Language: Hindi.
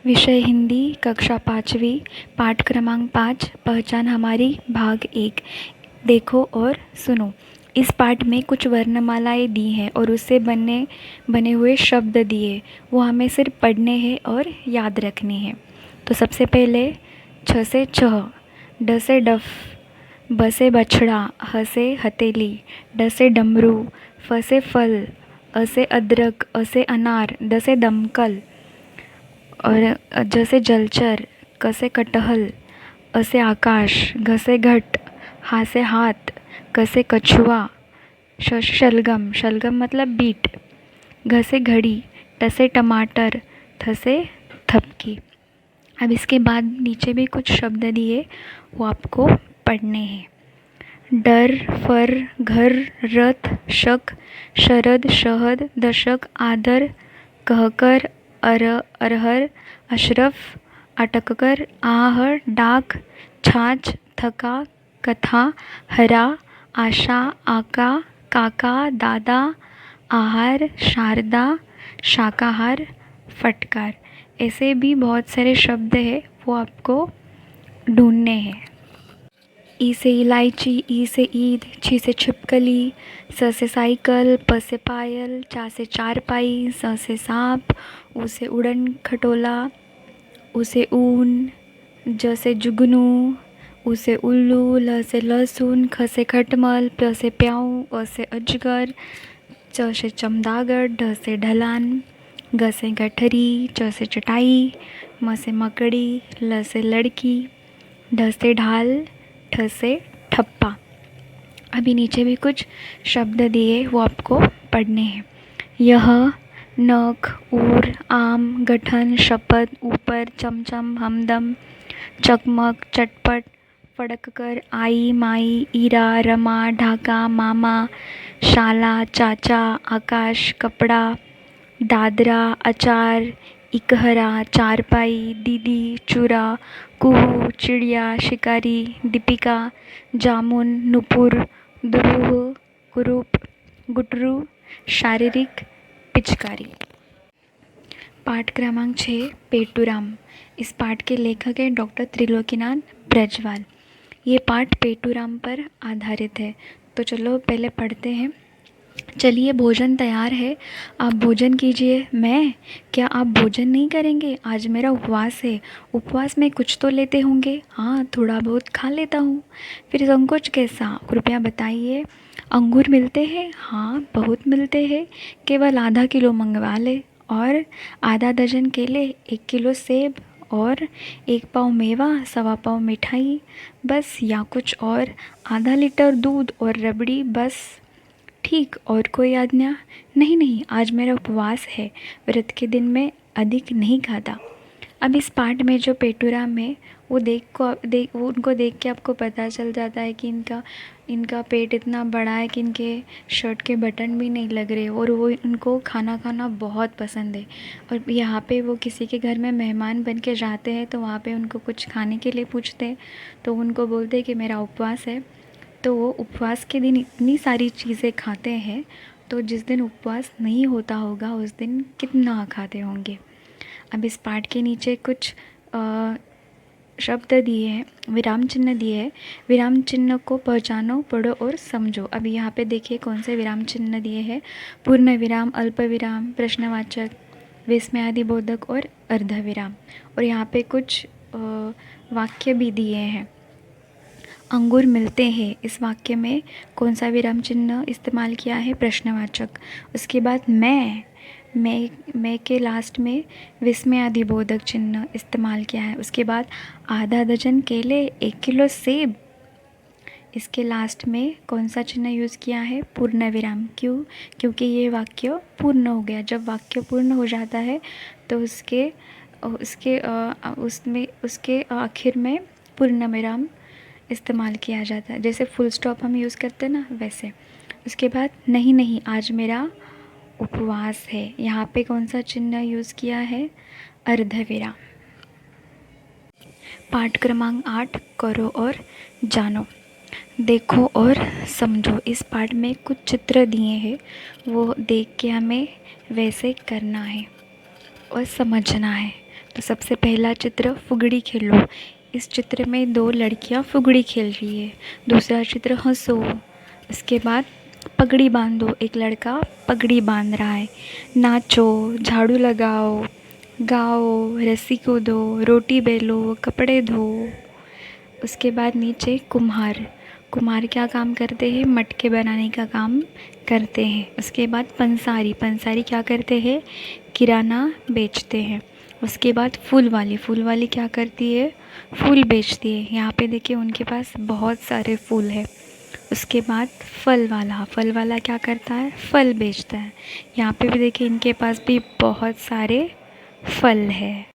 विषय हिंदी, कक्षा 5वीं, पाठ क्रमांक 5, पहचान हमारी, भाग 1। देखो और सुनो। इस पाठ में कुछ वर्णमालाएं दी हैं और उससे बने हुए शब्द दिए, वो हमें सिर्फ पढ़ने हैं और याद रखने हैं। तो सबसे पहले छ से छह, ड से डफ, ब से बछड़ा, ह से हथेली, ड से डमरू, फ से फल, अ से अदरक, अ से अनार, द से दमकल, और ज से जलचर, क से कटहल, अ से आकाश, घ से घट, हा से हाथ, क से कछुआ, श शलगम, शलगम मतलब बीट, घ से घड़ी, ट से टमाटर, थ से थपकी। अब इसके बाद नीचे भी कुछ शब्द दिए, वो आपको पढ़ने हैं। डर, फर, घर, रथ, शक, शरद, शहद, दशक, आदर, कहकर, अरहर, अशरफ, अटककर, आहड़, डाक, छाछ, थका, कथा, हरा, आशा, आका, काका, दादा, आहार, शारदा, शाकाहार, फटकार। ऐसे भी बहुत सारे शब्द हैं, वो आपको ढूंढने हैं। ई से इलायची, ई से ईद, छी से छिपकली, स से साइकिल, प से पायल, चा से चारपाई, स से सांप, ऊ से उड़न खटोला, ऊ से ऊन, ज से जुगनू, ऊ से उल्लू, ल से लहसुन, ख से खटमल, प से प्याऊ, अ से अजगर, च से चमगादड़, ढ से ढलान, ग से गठरी, च से चटाई, म से मकड़ी, ल से लड़की, ढ से ढाल, ठ से ठप्पा। अभी नीचे भी कुछ शब्द दिए, वो आपको पढ़ने हैं। यह, नख, उर, आम, गठन, शपथ, ऊपर, चमचम, हमदम, चकमक, चटपट, फड़ककर, आई, माई, ईरा, रमा, ढाका, मामा, शाला, चाचा, आकाश, कपड़ा, दादरा, अचार, इकहरा, चारपाई, दीदी, चूरा, कुहू, चिड़िया, शिकारी, दीपिका, जामुन, नुपुर, दुरूह, कुरूप, गुटरू, शारीरिक, पिचकारी। पाठ क्रमांक 6, पेटूराम। इस पाठ के लेखक हैं डॉक्टर त्रिलोकीनाथ ब्रजवाल। ये पाठ पेटूराम पर आधारित है। तो चलो पहले पढ़ते हैं। चलिए, भोजन तैयार है, आप भोजन कीजिए। मैं? क्या आप भोजन नहीं करेंगे? आज मेरा उपवास है। उपवास में कुछ तो लेते होंगे? हाँ, थोड़ा बहुत खा लेता हूँ। फिर संकोच कैसा? कृपया बताइए। अंगूर मिलते हैं? हाँ, बहुत मिलते हैं। केवल आधा किलो मंगवा ले। और आधा दर्जन केले, 1 किलो सेब, और 1 पाव मेवा, 1.25 पाव मिठाई, बस? या कुछ और? आधा लीटर दूध और रबड़ी, बस? ठीक, और कोई आज्ञा? नहीं नहीं, आज मेरा उपवास है। व्रत के दिन मैं अधिक नहीं खाता। अब इस पाठ में जो पेटूराम है, वो उनको देख के आपको पता चल जाता है कि इनका पेट इतना बड़ा है कि इनके शर्ट के बटन भी नहीं लग रहे, और वो उनको खाना खाना बहुत पसंद है। और यहाँ पे वो किसी के घर में मेहमान बन के जाते हैं, तो वहाँ पे उनको कुछ खाने के लिए पूछते हैं, तो उनको बोलते हैं कि मेरा उपवास है। तो वो उपवास के दिन इतनी सारी चीज़ें खाते हैं, तो जिस दिन उपवास नहीं होता होगा उस दिन कितना खाते होंगे। अब इस पाठ के नीचे कुछ शब्द दिए हैं, विराम चिन्ह दिए हैं। विराम चिन्ह को पहचानो, पढ़ो और समझो। अब यहाँ पे देखिए कौन से विराम चिन्ह दिए हैं। पूर्ण विराम, अल्प विराम, प्रश्नवाचक, विस्मयादिबोधक और अर्ध विराम। और यहाँ पे कुछ वाक्य भी दिए हैं। अंगूर मिलते हैं, इस वाक्य में कौन सा विराम चिन्ह इस्तेमाल किया है? प्रश्नवाचक। उसके बाद मैं के लास्ट में विस्मयादिबोधक चिन्ह इस्तेमाल किया है। उसके बाद आधा दर्जन केले, 1 किलो सेब, इसके लास्ट में कौन सा चिन्ह यूज़ किया है? पूर्ण विराम। क्यों? क्योंकि ये वाक्य पूर्ण हो गया। जब वाक्य पूर्ण हो जाता है तो उसके आखिर में पूर्ण विराम इस्तेमाल किया जाता है। जैसे फुल स्टॉप हम यूज़ करते हैं ना, वैसे। उसके बाद नहीं नहीं, आज मेरा उपवास है, यहाँ पे कौन सा चिन्ह यूज़ किया है? अर्धविराम। पाठ क्रमांक 8, करो और जानो। देखो और समझो। इस पाठ में कुछ चित्र दिए हैं, वो देख के हमें वैसे करना है और समझना है। तो सबसे पहला चित्र फुगड़ी खेलो। इस चित्र में दो लड़कियां फुगड़ी खेल रही है। दूसरा चित्र हंसो। इसके बाद पगड़ी बांधो, एक लड़का पगड़ी बांध रहा है। नाचो, झाड़ू लगाओ, गाओ, रस्सी कूदो, रोटी बेलो, कपड़े धो। उसके बाद नीचे कुम्हार। कुम्हार क्या काम करते हैं? मटके बनाने का काम करते हैं। उसके बाद पंसारी। पंसारी क्या करते हैं? किराना बेचते हैं। उसके बाद फूल वाली। फूल वाली क्या करती है? फूल बेचती है। यहाँ पे देखिए उनके पास बहुत सारे फूल है। उसके बाद फल वाला। फल वाला क्या करता है? फल बेचता है। यहाँ पे भी देखिए इनके पास भी बहुत सारे फल है।